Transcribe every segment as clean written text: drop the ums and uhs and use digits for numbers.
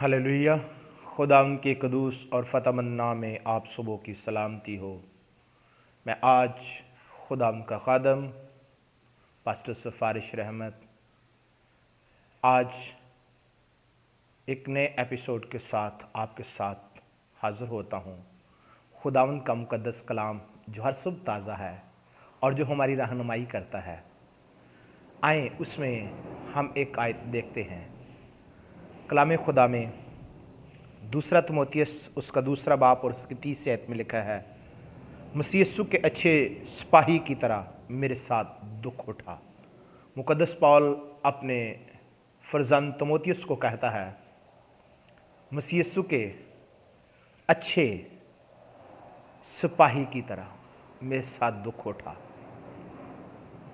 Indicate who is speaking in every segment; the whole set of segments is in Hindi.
Speaker 1: हालेलुया। खुदा उनके कदूस और फ़तमंद नाम में आप सुबह की सलामती हो। मैं आज खुदा उनका खादम पास्टर सफारिश रहमत आज एक नए एपिसोड के साथ आपके साथ हाज़िर होता हूँ। खुदावंद का मुक़द्दस कलाम जो हर सुबह ताज़ा है और जो हमारी रहनुमाई करता है। आए उसमें हम एक आयत देखते हैं कलाम खुदा में। दूसरा तिमोथियस उसका दूसरा बाप और उसकी 30 आयत में लिखा है, मसीह यीशु के अच्छे सिपाही की तरह मेरे साथ दुख उठा। मुक़द्दस पौल अपने फर्जंद तिमोथियस को कहता है, मसीह यीशु के अच्छे सिपाही की तरह मेरे साथ दुख उठा।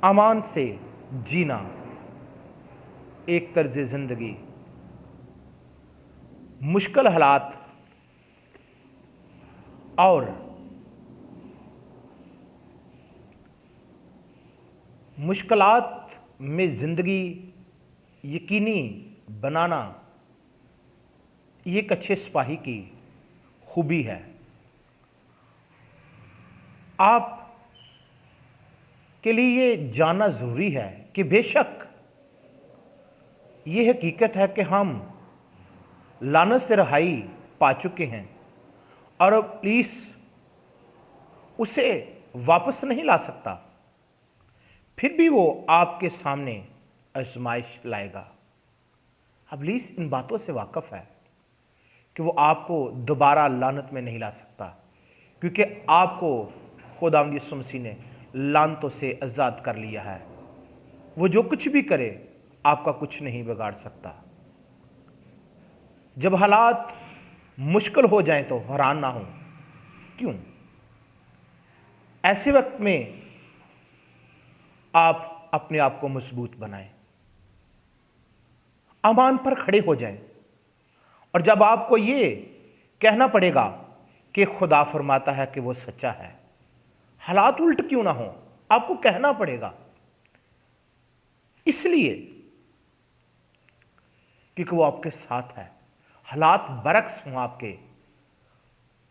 Speaker 1: अमान से जीना एक तर्ज ज़िंदगी, मुश्किल हालात और मुश्किलात में ज़िंदगी यकीनी बनाना ये एक अच्छे सिपाही की खूबी है। आप के लिए ये जानना ज़रूरी है कि बेशक ये हकीकत है कि हम लानत से रहाई पा चुके हैं और अब पुलिस उसे वापस नहीं ला सकता, फिर भी वो आपके सामने आजमाइश लाएगा। अब पुलिस इन बातों से वाकिफ़ है कि वो आपको दोबारा लानत में नहीं ला सकता, क्योंकि आपको खुदावंद यीशु मसीह ने लानतों से आज़ाद कर लिया है। वो जो कुछ भी करे आपका कुछ नहीं बिगाड़ सकता। जब हालात मुश्किल हो जाएं तो हैरान ना हो। क्यों? ऐसे वक्त में आप अपने आप को मजबूत बनाएं, अमान पर खड़े हो जाएं। और जब आपको ये कहना पड़ेगा कि खुदा फरमाता है कि वो सच्चा है, हालात उल्ट क्यों ना हो, आपको कहना पड़ेगा, इसलिए क्योंकि वो आपके साथ है। हालात बरक्स हों आपके,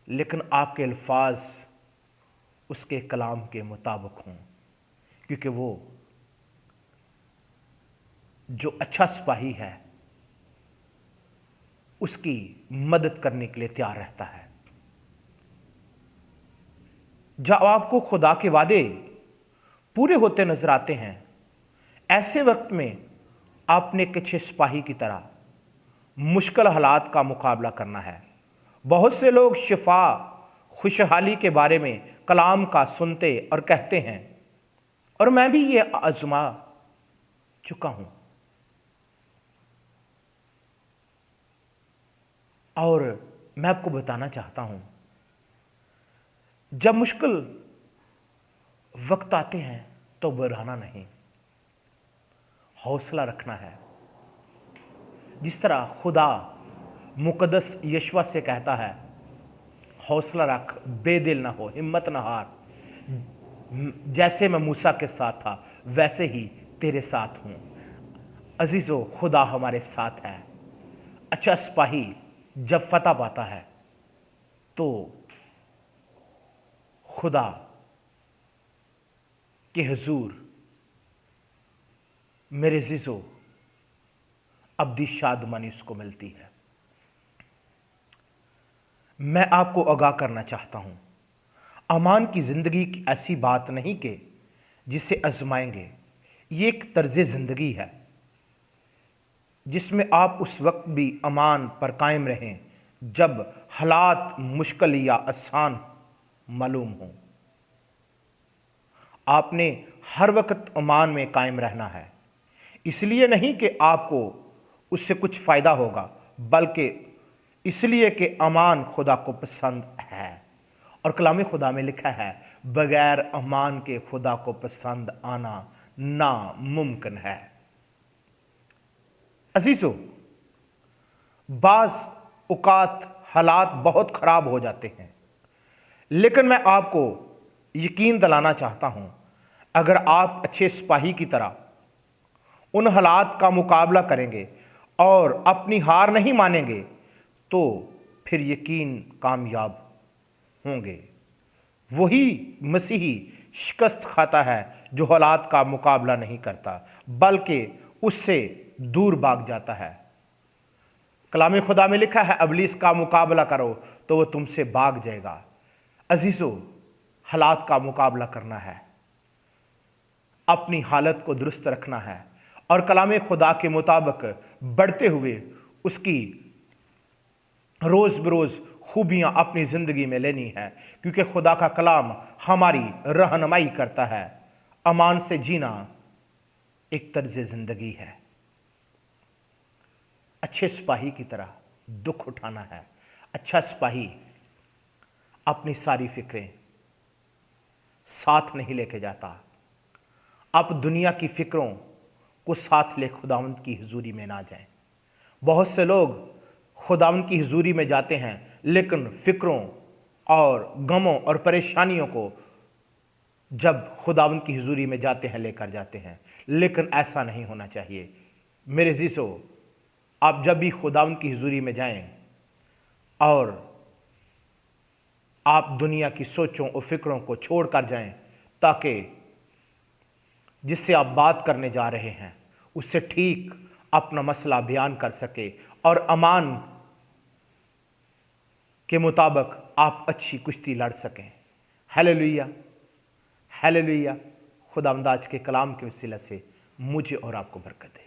Speaker 1: लेकिन आपके अल्फाज उसके कलाम के मुताबिक हों, क्योंकि वो जो अच्छा सिपाही है उसकी मदद करने के लिए तैयार रहता है। जब आपको खुदा के वादे पूरे होते नजर आते हैं, ऐसे वक्त में आपने एक अच्छे सिपाही की तरह मुश्किल हालात का मुकाबला करना है। बहुत से लोग शिफा खुशहाली के बारे में कलाम का सुनते और कहते हैं, और मैं भी ये आजमा चुका हूं। और मैं आपको बताना चाहता हूं, जब मुश्किल वक्त आते हैं तो घबराना नहीं, हौसला रखना है। जिस तरह खुदा मुकद्दस यशवा से कहता है, हौसला रख, बेदिल ना हो, हिम्मत ना हार। जैसे मैं मूसा के साथ था वैसे ही तेरे साथ हूं। अजीजों, खुदा हमारे साथ है। अच्छा सिपाही जब फतह पाता है तो खुदा के हुजूर मेरे अजीजों अब्दी शादमानी उसको मिलती है। मैं आपको आगाह करना चाहता हूं, अमान की जिंदगी की ऐसी बात नहीं कि जिसे आजमाएंगे। ये एक तर्ज जिंदगी है जिसमें आप उस वक्त भी अमान पर कायम रहें जब हालात मुश्किल या आसान मालूम हो। आपने हर वक्त अमान में कायम रहना है, इसलिए नहीं कि आपको उससे कुछ फायदा होगा, बल्कि इसलिए कि अमान खुदा को पसंद है। और कलाम खुदा में लिखा है, बगैर अमान के खुदा को पसंद आना नामुमकिन है। अजीजों, बाज औकात हालात बहुत खराब हो जाते हैं, लेकिन मैं आपको यकीन दिलाना चाहता हूं, अगर आप अच्छे सिपाही की तरह उन हालात का मुकाबला करेंगे और अपनी हार नहीं मानेंगे, तो फिर यकीन कामयाब होंगे। वही मसीही शिकस्त खाता है जो हालात का मुकाबला नहीं करता बल्कि उससे दूर भाग जाता है। कलाम खुदा में लिखा है, इब्लीस का मुकाबला करो तो वो तुमसे भाग जाएगा। अजीजों, हालात का मुकाबला करना है, अपनी हालत को दुरुस्त रखना है और कलाम खुदा के मुताबिक बढ़ते हुए उसकी रोज बरोज खूबियां अपनी जिंदगी में लेनी है, क्योंकि खुदा का कलाम हमारी रहनुमाई करता है। अमान से जीना एक तर्ज जिंदगी है। अच्छे सिपाही की तरह दुख उठाना है। अच्छा सिपाही अपनी सारी फिक्रें साथ नहीं लेके जाता। आप दुनिया की फिक्रों को साथ ले खुदावंद की हुजूरी में ना जाएं। बहुत से लोग खुदावंद की हुजूरी में जाते हैं लेकिन फिक्रों और गमों और परेशानियों को जब खुदावंद की हुजूरी में जाते हैं लेकर जाते हैं, लेकिन ऐसा नहीं होना चाहिए। मेरे अज़ीज़ों, आप जब भी खुदावंद की हुजूरी में जाएं और आप दुनिया की सोचों और फिक्रों को छोड़ कर जाएं, ताकि जिससे आप बात करने जा रहे हैं उससे ठीक अपना मसला बयान कर सके और अमान के मुताबिक आप अच्छी कुश्ती लड़ सकें। Hallelujah, hallelujah. खुदावंद आज के कलाम के वसीला से मुझे और आपको बरकत दे।